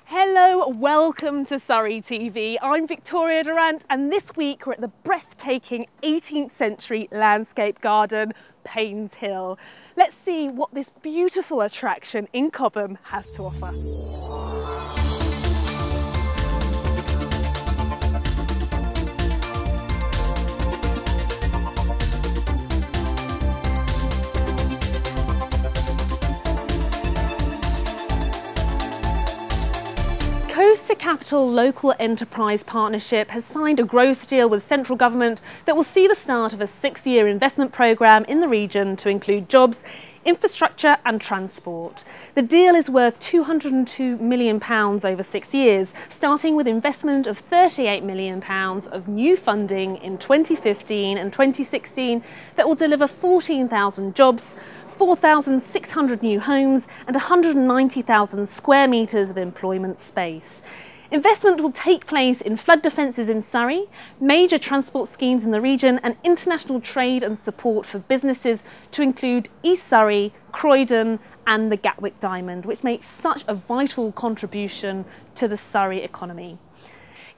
Hello, welcome to Surrey TV. I'm Victoria Durant and this week we're at the breathtaking 18th century landscape garden, Painshill. Let's see what this beautiful attraction in Cobham has to offer. Coast to Capital Local Enterprise Partnership has signed a growth deal with central government that will see the start of a 6-year investment programme in the region to include jobs, infrastructure and transport. The deal is worth £202 million over 6 years, starting with investment of £38 million of new funding in 2015 and 2016 that will deliver 14,000 jobs, 4,600 new homes and 190,000 square metres of employment space. Investment will take place in flood defences in Surrey, major transport schemes in the region and international trade and support for businesses to include East Surrey, Croydon and the Gatwick Diamond, which makes such a vital contribution to the Surrey economy.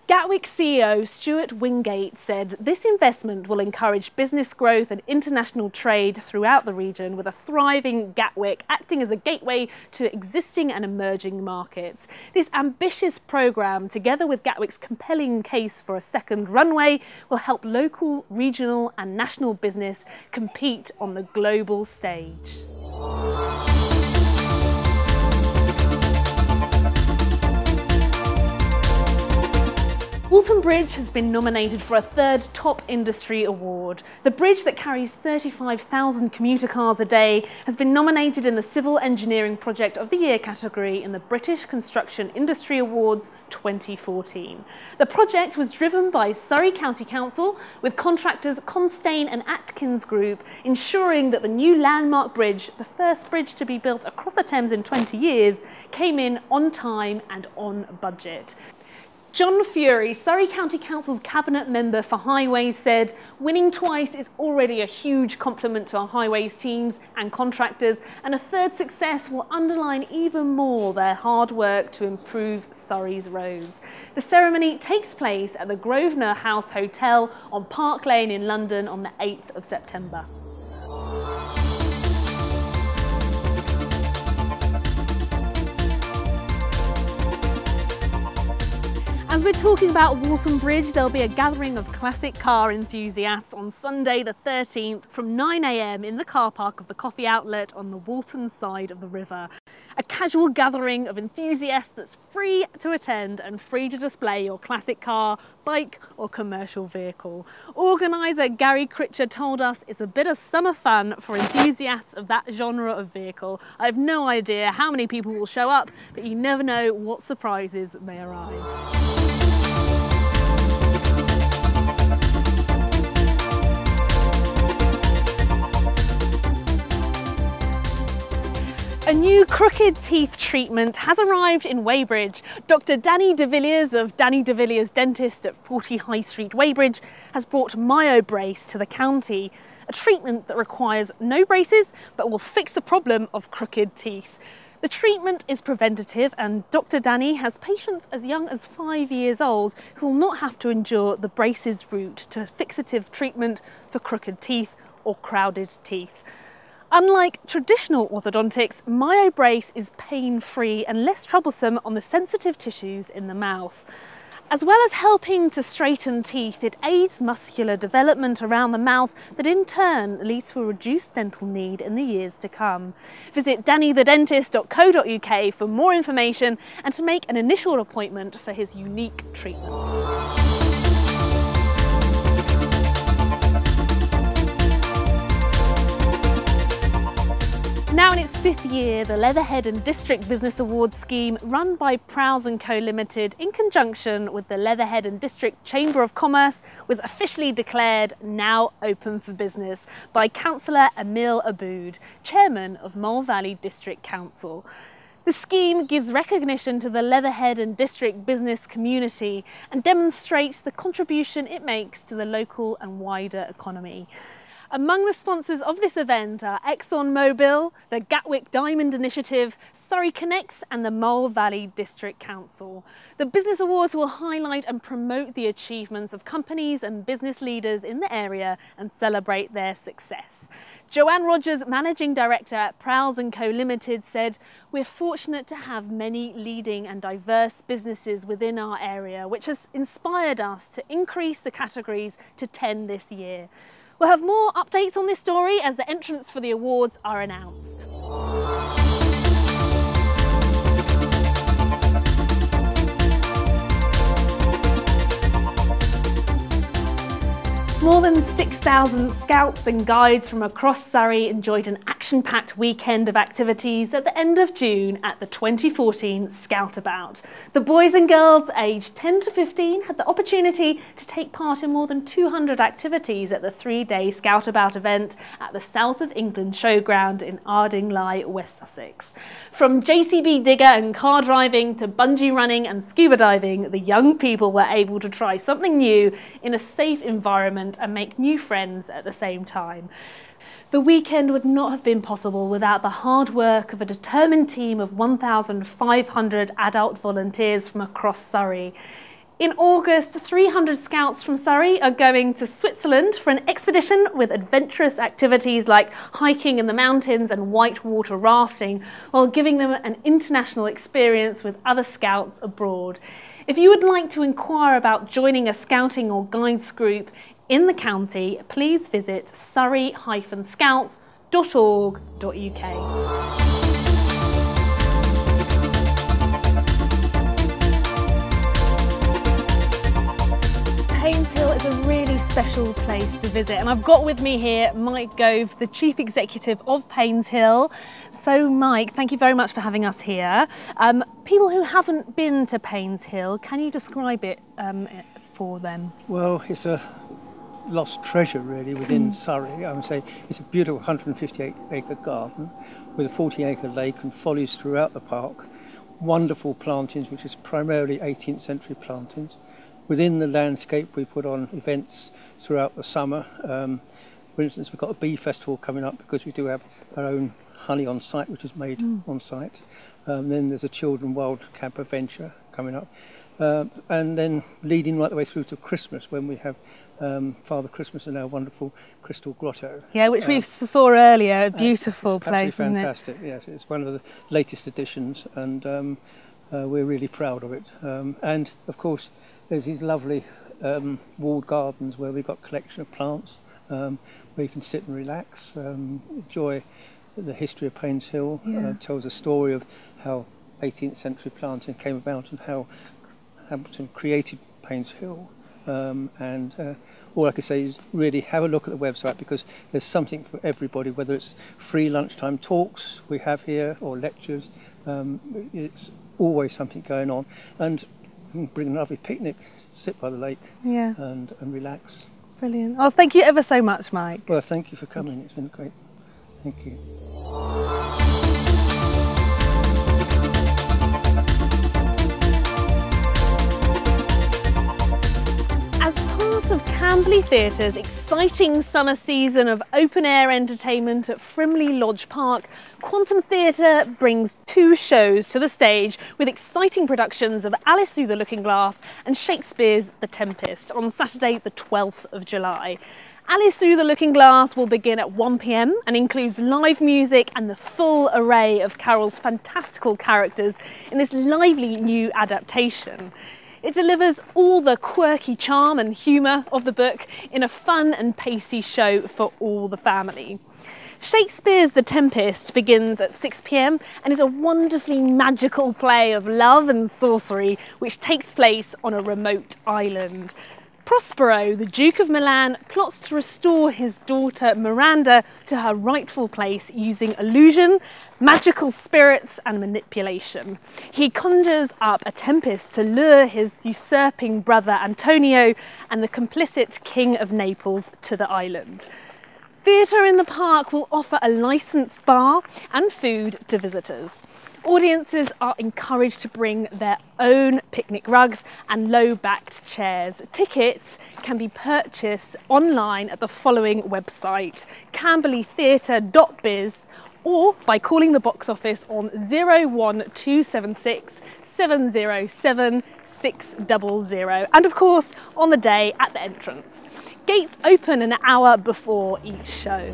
Gatwick CEO Stuart Wingate said this investment will encourage business growth and international trade throughout the region, with a thriving Gatwick acting as a gateway to existing and emerging markets. This ambitious programme, together with Gatwick's compelling case for a second runway, will help local, regional and national business compete on the global stage. Walton Bridge has been nominated for a third Top Industry Award. The bridge, that carries 35,000 commuter cars a day, has been nominated in the Civil Engineering Project of the Year category in the British Construction Industry Awards 2014. The project was driven by Surrey County Council, with contractors Constain and Atkins Group ensuring that the new landmark bridge, the first bridge to be built across the Thames in 20 years, came in on time and on budget. John Fury, Surrey County Council's Cabinet Member for Highways, said winning twice is already a huge compliment to our highways teams and contractors, and a third success will underline even more their hard work to improve Surrey's roads. The ceremony takes place at the Grosvenor House Hotel on Park Lane in London on the 8th of September. As we're talking about Walton Bridge, there'll be a gathering of classic car enthusiasts on Sunday the 13th from 9 AM in the car park of the coffee outlet on the Walton side of the river. A casual gathering of enthusiasts that's free to attend and free to display your classic car, bike or commercial vehicle. Organiser Gary Critcher told us it's a bit of summer fun for enthusiasts of that genre of vehicle. I have no idea how many people will show up, but you never know what surprises may arrive. A new crooked teeth treatment has arrived in Weybridge. Dr. Danny de Villiers of Danny de Villiers Dentist at 40 High Street, Weybridge, has brought MyoBrace to the county, a treatment that requires no braces but will fix the problem of crooked teeth. The treatment is preventative and Dr. Danny has patients as young as 5 years old who will not have to endure the braces route to fixative treatment for crooked teeth or crowded teeth. Unlike traditional orthodontics, MyoBrace is pain-free and less troublesome on the sensitive tissues in the mouth. As well as helping to straighten teeth, it aids muscular development around the mouth that in turn leads to a reduced dental need in the years to come. Visit dannythedentist.co.uk for more information and to make an initial appointment for his unique treatment. Now in its 5th year, the Leatherhead and District Business Awards scheme, run by Prowse & Co Limited in conjunction with the Leatherhead and District Chamber of Commerce, was officially declared now open for business by Councillor Emil Aboud, Chairman of Mole Valley District Council. The scheme gives recognition to the Leatherhead and District business community and demonstrates the contribution it makes to the local and wider economy. Among the sponsors of this event are ExxonMobil, the Gatwick Diamond Initiative, Surrey Connects and the Mole Valley District Council. The Business Awards will highlight and promote the achievements of companies and business leaders in the area and celebrate their success. Joanne Rogers, Managing Director at Prowls & Co Limited, said, "We're fortunate to have many leading and diverse businesses within our area, which has inspired us to increase the categories to 10 this year." We'll have more updates on this story as the entrants for the awards are announced. More than 6,000 scouts and guides from across Surrey enjoyed an action-packed weekend of activities at the end of June at the 2014 Scoutabout. The boys and girls aged 10 to 15 had the opportunity to take part in more than 200 activities at the 3-day Scoutabout event at the South of England Showground in Ardingly, West Sussex. From JCB digger and car driving to bungee running and scuba diving, the young people were able to try something new in a safe environment and make new friends at the same time. The weekend would not have been possible without the hard work of a determined team of 1,500 adult volunteers from across Surrey. In August, 300 scouts from Surrey are going to Switzerland for an expedition with adventurous activities like hiking in the mountains and whitewater rafting, while giving them an international experience with other scouts abroad. If you would like to inquire about joining a scouting or guides group in the county, please visit surrey-scouts.org.uk. Painshill is a really special place to visit, and I've got with me here Mike Gove, the Chief Executive of Painshill. So Mike, thank you very much for having us here. People who haven't been to Painshill, can you describe it for them? Well, it's a lost treasure really within Surrey. I would say it's a beautiful 158-acre garden with a 40-acre lake and follies throughout the park. Wonderful plantings, which is primarily 18th century plantings. Within the landscape, we put on events throughout the summer. For instance, we've got a bee festival coming up because we do have our own honey on site, which is made on site. Then there's a children wild camp adventure coming up. And then leading right the way through to Christmas, when we have Father Christmas in our wonderful crystal grotto. Yeah, which we saw earlier, a beautiful place, isn't it? Fantastic, yes. It's one of the latest additions, and we're really proud of it. And of course, there's these lovely walled gardens where we've got a collection of plants where you can sit and relax, enjoy the history of Painshill. Tells a story of how 18th century planting came about and how Hamilton created Painshill. And all I can say is really have a look at the website, because there's something for everybody, whether it's free lunchtime talks we have here or lectures. It's always something going on. And bring a lovely picnic, sit by the lake and relax. Brilliant. Oh, thank you ever so much, Mike. Well, thank you for coming. It's been great. Thank you. As part of Camberley Theatre's exciting summer season of open-air entertainment at Frimley Lodge Park, Quantum Theatre brings 2 shows to the stage with exciting productions of Alice Through the Looking Glass and Shakespeare's The Tempest on Saturday the 12th of July. Alice Through the Looking Glass will begin at 1 p.m. and includes live music and the full array of Carol's fantastical characters in this lively new adaptation. It delivers all the quirky charm and humour of the book in a fun and pacey show for all the family. Shakespeare's The Tempest begins at 6 p.m. and is a wonderfully magical play of love and sorcery which takes place on a remote island. Prospero, the Duke of Milan, plots to restore his daughter Miranda to her rightful place using illusion, magical spirits and manipulation. He conjures up a tempest to lure his usurping brother Antonio and the complicit King of Naples to the island. Theatre in the Park will offer a licensed bar and food to visitors. Audiences are encouraged to bring their own picnic rugs and low-backed chairs. Tickets can be purchased online at the following website: camberleytheatre.biz or by calling the box office on 01276 707 600, and of course on the day at the entrance. Gates open an hour before each show.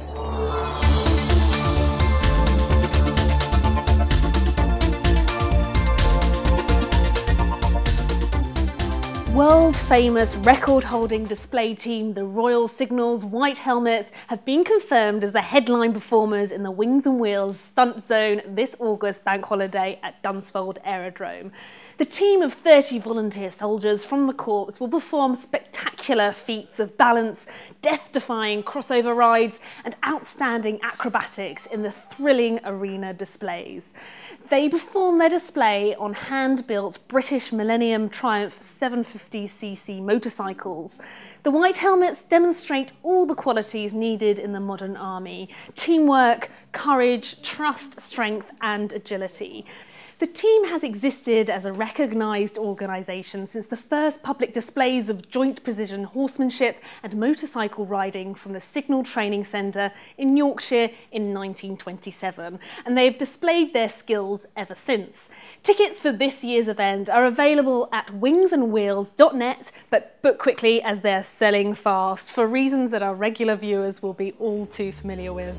World famous record-holding display team, the Royal Signals White Helmets, have been confirmed as the headline performers in the Wings and Wheels Stunt Zone this August bank holiday at Dunsfold Aerodrome. The team of 30 volunteer soldiers from the Corps will perform spectacular feats of balance, death-defying crossover rides and outstanding acrobatics in the thrilling arena displays. They perform their display on hand-built British Millennium Triumph 750cc motorcycles. The White Helmets demonstrate all the qualities needed in the modern army: teamwork, courage, trust, strength and agility. The team has existed as a recognised organisation since the first public displays of joint precision horsemanship and motorcycle riding from the Signal Training Centre in Yorkshire in 1927, and they have displayed their skills ever since. Tickets for this year's event are available at wingsandwheels.net, but book quickly as they're selling fast for reasons that our regular viewers will be all too familiar with.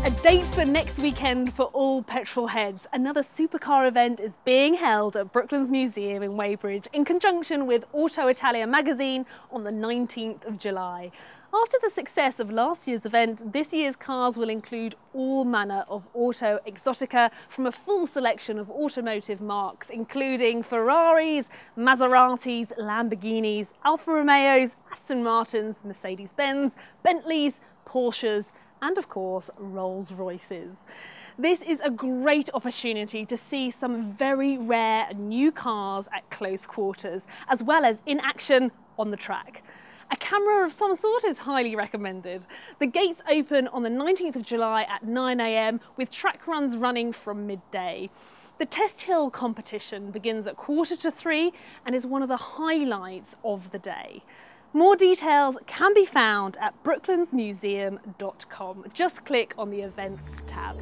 A date for next weekend for all petrol heads. Another Supercar event is being held at Brooklands Museum in Weybridge in conjunction with Auto Italia magazine on the 19th of July. After the success of last year's event, this year's cars will include all manner of auto exotica from a full selection of automotive marques, including Ferraris, Maseratis, Lamborghinis, Alfa Romeos, Aston Martins, Mercedes-Benz, Bentleys, Porsches, and of course Rolls-Royces. This is a great opportunity to see some very rare new cars at close quarters, as well as in action on the track. A camera of some sort is highly recommended. The gates open on the 19th of July at 9 AM with track runs running from midday. The Test Hill competition begins at 2:45 and is one of the highlights of the day. More details can be found at brooklandsmuseum.com. Just click on the Events tab.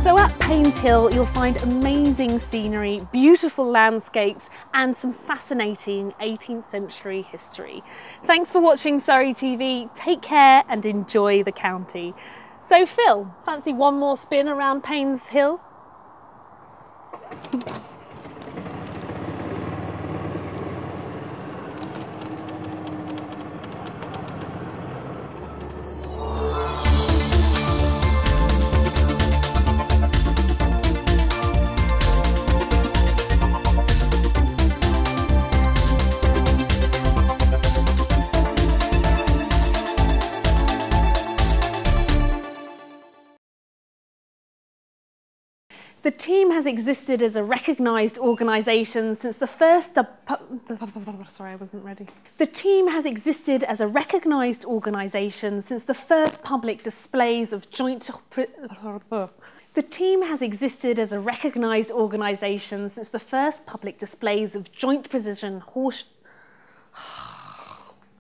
So at Painshill, you'll find amazing scenery, beautiful landscapes and some fascinating 18th century history. Thanks for watching Surrey TV. Take care and enjoy the county. So Phil, fancy one more spin around Painshill? The team has existed as a recognised organisation since the first... Sorry, I wasn't ready. The team has existed as a recognised organisation since the first public displays of joint... The team has existed as a recognised organisation since the first public displays of joint precision horse...